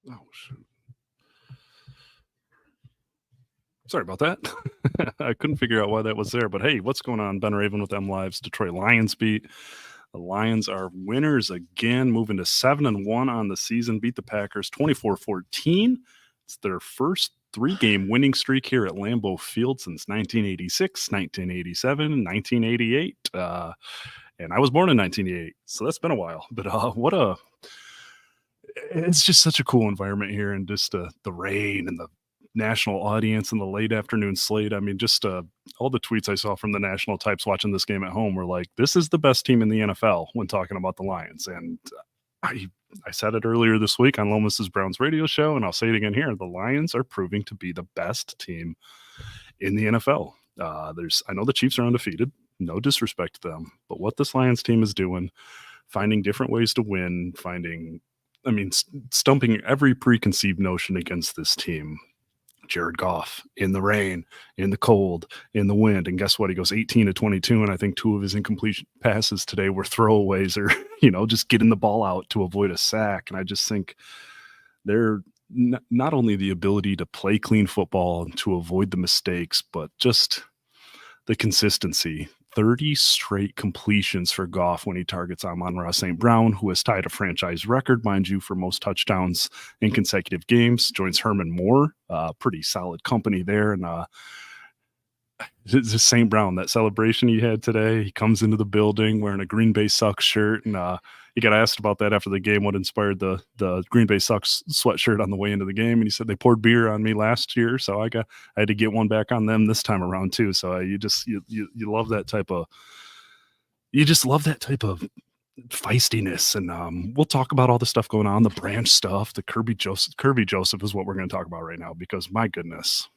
Oh, shoot. Sorry about that. I couldn't figure out why that was there, but hey, what's going on? Ben Raven with M Live's Detroit Lions beat. The Lions are winners again, moving to 7-1 on the season, beat the Packers 24-14. It's their first 3-game winning streak here at Lambeau Field since 1986, 1987, and 1988. And I was born in 1988, so that's been a while. But it's just such a cool environment here, and just the rain and the national audience and the late afternoon slate. I mean, just all the tweets I saw from the national types watching this game at home were like, this is the best team in the NFL when talking about the Lions. And I said it earlier this week on Lomas's Browns radio show, and I'll say it again here. The Lions are proving to be the best team in the NFL. I know the Chiefs are undefeated, no disrespect to them, but what this Lions team is doing, finding different ways to win, stumping every preconceived notion against this team. Jared Goff in the rain, in the cold, in the wind. And guess what? He goes 18-22. And I think 2 of his incomplete passes today were throwaways or, just getting the ball out to avoid a sack. And I just think they're not only the ability to play clean football and to avoid the mistakes, but just the consistency. 30 straight completions for Goff when he targets Amon-Ra St. Brown, who has tied a franchise record, mind you, for most touchdowns in consecutive games. Joins Herman Moore, pretty solid company there. And St. Brown, that celebration he had today, he comes into the building wearing a Green Bay Sucks shirt, and he got asked about that after the game, what inspired the Green Bay Sucks sweatshirt on the way into the game, and he said they poured beer on me last year, so I had to get one back on them this time around too. So you love that type of feistiness, and we'll talk about all the stuff going on, the branch stuff, the Kirby Joseph is what we're going to talk about right now, because my goodness.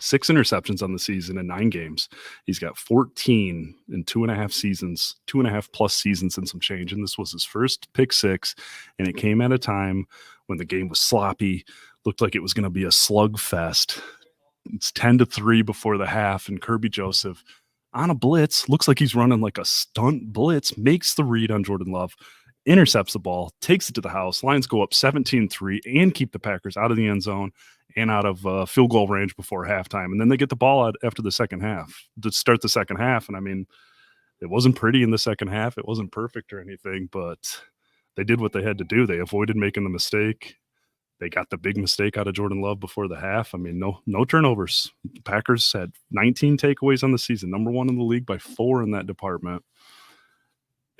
6 interceptions on the season in 9 games. He's got 14 in 2.5 seasons, 2.5 plus seasons and some change. And this was his first pick 6. And it came at a time when the game was sloppy, looked like it was going to be a slugfest. It's 10-3 before the half. And Kirby Joseph on a blitz, looks like he's running like a stunt blitz, makes the read on Jordan Love, intercepts the ball, takes it to the house. Lions go up 17-3 and keep the Packers out of the end zone and out of field goal range before halftime. And then they get the ball out after the second half to start the second half. And I mean, it wasn't pretty in the second half. It wasn't perfect or anything, but they did what they had to do. They avoided making the mistake. They got the big mistake out of Jordan Love before the half. I mean, no turnovers. The Packers had 19 takeaways on the season, number 1 in the league by 4 in that department.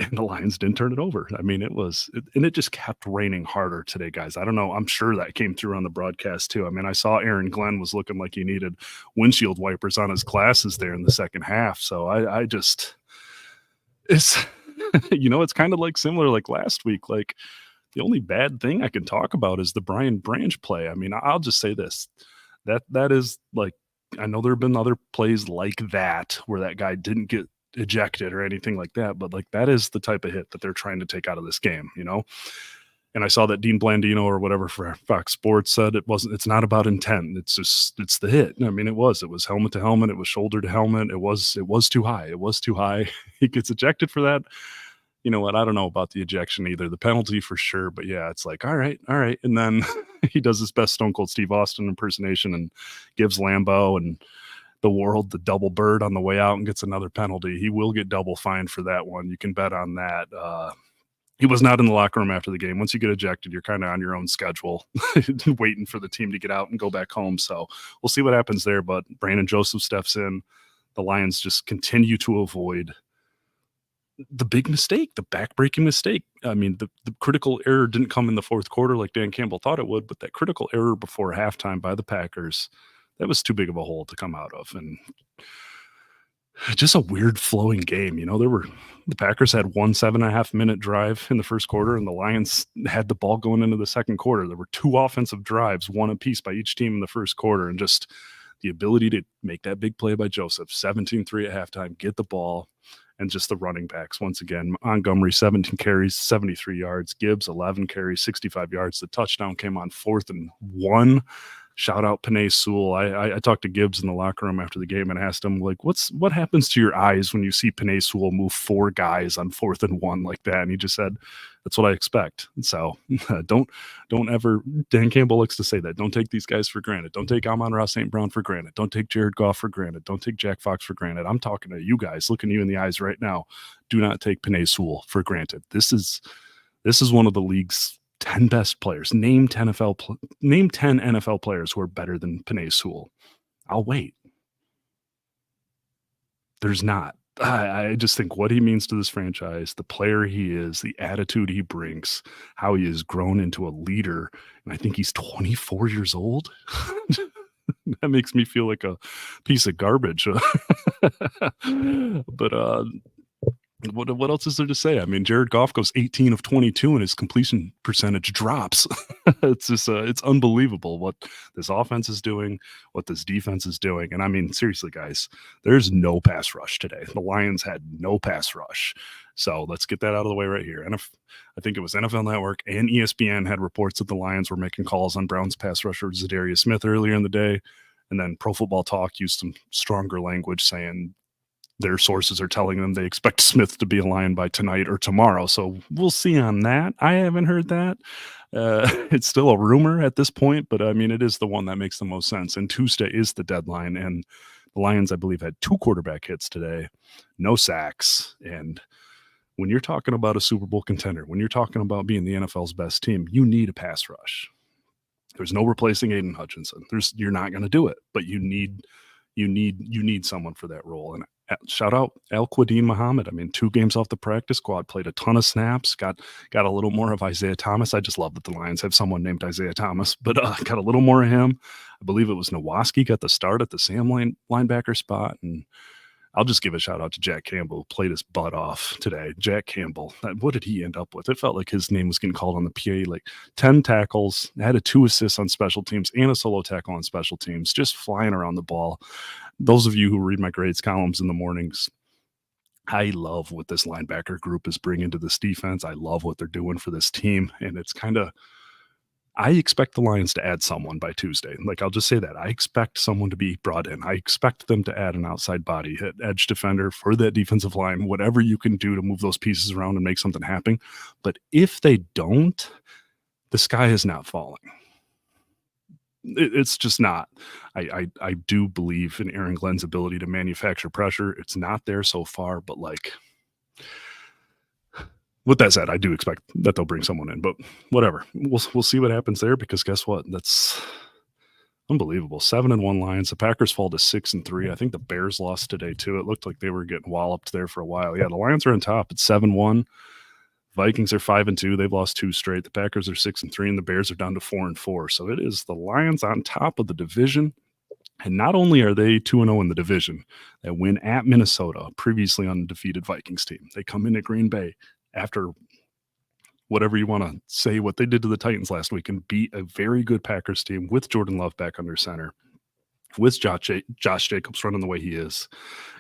And the Lions didn't turn it over. I mean, it just kept raining harder today, guys. I don't know. I'm sure that came through on the broadcast too. I mean, I saw Aaron Glenn was looking like he needed windshield wipers on his glasses there in the second half. So it's, it's kind of like similar like last week. Like the only bad thing I can talk about is the Brian Branch play. I mean, I'll just say this, that is like, I know there have been other plays like that where that guy didn't get ejected or anything like that, but like that is the type of hit that they're trying to take out of this game, And I saw that Dean Blandino or whatever for Fox Sports said it's not about intent. It's the hit. I mean, it was helmet to helmet. It was shoulder to helmet. It was too high. It was too high. He gets ejected for that. You know what? I don't know about the ejection either. The penalty for sure, but yeah, it's like, all right. And then he does his best Stone Cold Steve Austin impersonation and gives Lambeau and the world the double bird on the way out and gets another penalty. He will get double fined for that one. You can bet on that. He was not in the locker room after the game. Once you get ejected, you're kind of on your own schedule, waiting for the team to get out and go back home. So we'll see what happens there. But Brandon Joseph steps in. The Lions just continue to avoid the big mistake, the backbreaking mistake. I mean, the critical error didn't come in the fourth quarter like Dan Campbell thought it would, but that critical error before halftime by the Packers, that was too big of a hole to come out of. And just a weird flowing game. The Packers had 1 7.5 minute drive in the first quarter, and the Lions had the ball going into the second quarter. There were 2 offensive drives, 1 apiece by each team in the first quarter. And just the ability to make that big play by Joseph, 17-3 at halftime, get the ball, and just the running backs. Once again, Montgomery, 17 carries, 73 yards. Gibbs, 11 carries, 65 yards. The touchdown came on 4th and 1. Shout out Penei Sewell. I talked to Gibbs in the locker room after the game and asked him, like, what happens to your eyes when you see Penei Sewell move 4 guys on 4th and 1 like that? And he just said, that's what I expect. So don't ever, Dan Campbell likes to say that. Don't take these guys for granted. Don't take Amon-Ra St. Brown for granted. Don't take Jared Goff for granted. Don't take Jack Fox for granted. I'm talking to you guys, looking you in the eyes right now. Do not take Penei Sewell for granted. This is one of the league's 10 best players. Name 10 NFL players who are better than Penei Sewell. I'll wait. There's not. I just think what he means to this franchise, the player he is, the attitude he brings, how he has grown into a leader. And I think he's 24 years old. That makes me feel like a piece of garbage. But what else is there to say? I mean, Jared Goff goes 18 of 22 and his completion percentage drops. It's just it's unbelievable what this offense is doing, what this defense is doing. And I mean, seriously, guys, there's no pass rush today. The Lions had no pass rush. So let's get that out of the way right here. And if I think it was NFL Network and ESPN had reports that the Lions were making calls on Browns pass rusher Zadarius Smith earlier in the day. And then Pro Football Talk used some stronger language saying their sources are telling them they expect Smith to be a Lion by tonight or tomorrow. So we'll see on that. I haven't heard that. It's still a rumor at this point, but I mean, it is the one that makes the most sense. And Tuesday is the deadline. And the Lions, I believe, had 2 quarterback hits today, no sacks. And when you're talking about a Super Bowl contender, when you're talking about being the NFL's best team, you need a pass rush. There's no replacing Aiden Hutchinson. You're not going to do it, but you need someone for that role. And shout out Al-Quadin Muhammad. I mean, 2 games off the practice squad, played a ton of snaps, got a little more of Isaiah Thomas. I just love that the Lions have someone named Isaiah Thomas, but got a little more of him. I believe it was Nowoski got the start at the Sam linebacker spot. And I'll just give a shout out to Jack Campbell, who played his butt off today. Jack Campbell, what did he end up with? It felt like his name was getting called on the PA, like 10 tackles, had 2 assists on special teams and a solo tackle on special teams, just flying around the ball. Those of you who read my grades columns in the mornings, I love what this linebacker group is bringing to this defense. I love what they're doing for this team. And it's I expect the Lions to add someone by Tuesday. Like, I'll just say that. I expect someone to be brought in. I expect them to add an outside body, hit edge defender for that defensive line, whatever you can do to move those pieces around and make something happen. But if they don't, the sky is not falling. It's just not. I do believe in Aaron Glenn's ability to manufacture pressure. It's not there so far, but like, with that said, I do expect that they'll bring someone in, but whatever. We'll see what happens there, because guess what? That's unbelievable. 7-1 Lions. The Packers fall to 6-3. I think the Bears lost today too. It looked like they were getting walloped there for a while. Yeah, the Lions are on top at 7-1. Vikings are 5-2. They've lost 2 straight. The Packers are 6-3, and the Bears are down to 4-4. So it is the Lions on top of the division. And not only are they 2-0 in the division, they win at Minnesota, previously undefeated Vikings team. They come in at Green Bay after whatever you want to say, what they did to the Titans last week, and beat a very good Packers team with Jordan Love back under center, with Josh Jacobs running the way he is.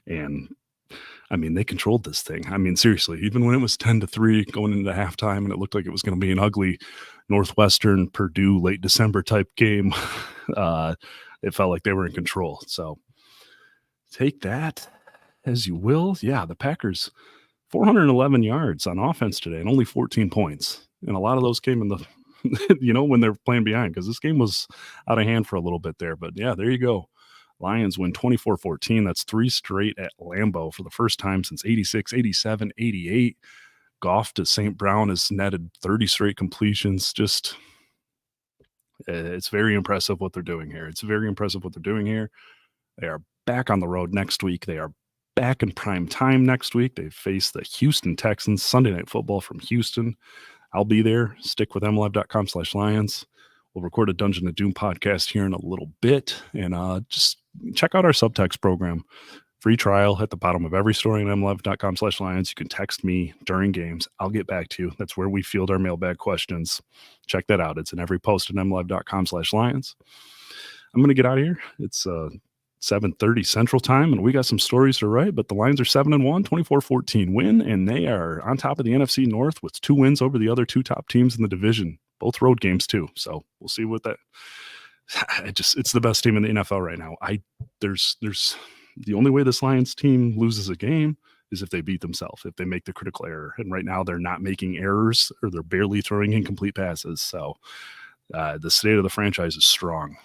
And I mean, they controlled this thing. I mean, seriously, even when it was 10-3 going into halftime and it looked like it was going to be an ugly Northwestern Purdue late December type game, it felt like they were in control. So take that as you will. Yeah, the Packers, 411 yards on offense today and only 14 points. And a lot of those came in the, when they're playing behind, because this game was out of hand for a little bit there. But yeah, there you go. Lions win 24-14. That's 3 straight at Lambeau for the first time since 86, 87, 88. Goff to St. Brown has netted 30 straight completions. Just, it's very impressive what they're doing here. They are back on the road next week. They are back in prime time next week. They face the Houston Texans, Sunday Night Football from Houston. I'll be there. Stick with mlive.com/Lions. We'll record a Dungeon of Doom podcast here in a little bit, and just check out our subtext program. Free trial at the bottom of every story on mlive.com/Lions. You can text me during games. I'll get back to you. That's where we field our mailbag questions. Check that out. It's in every post at mlive.com/Lions. I'm going to get out of here. It's 7:30 Central Time, and we got some stories to write, but the Lions are 7-1, 24-14 win, and they are on top of the NFC North with 2 wins over the other 2 top teams in the division. Both road games too. So we'll see it's the best team in the NFL right now. There's the only way this Lions team loses a game is if they beat themselves, if they make the critical error. And right now they're not making errors, or they're barely throwing incomplete passes. So the state of the franchise is strong.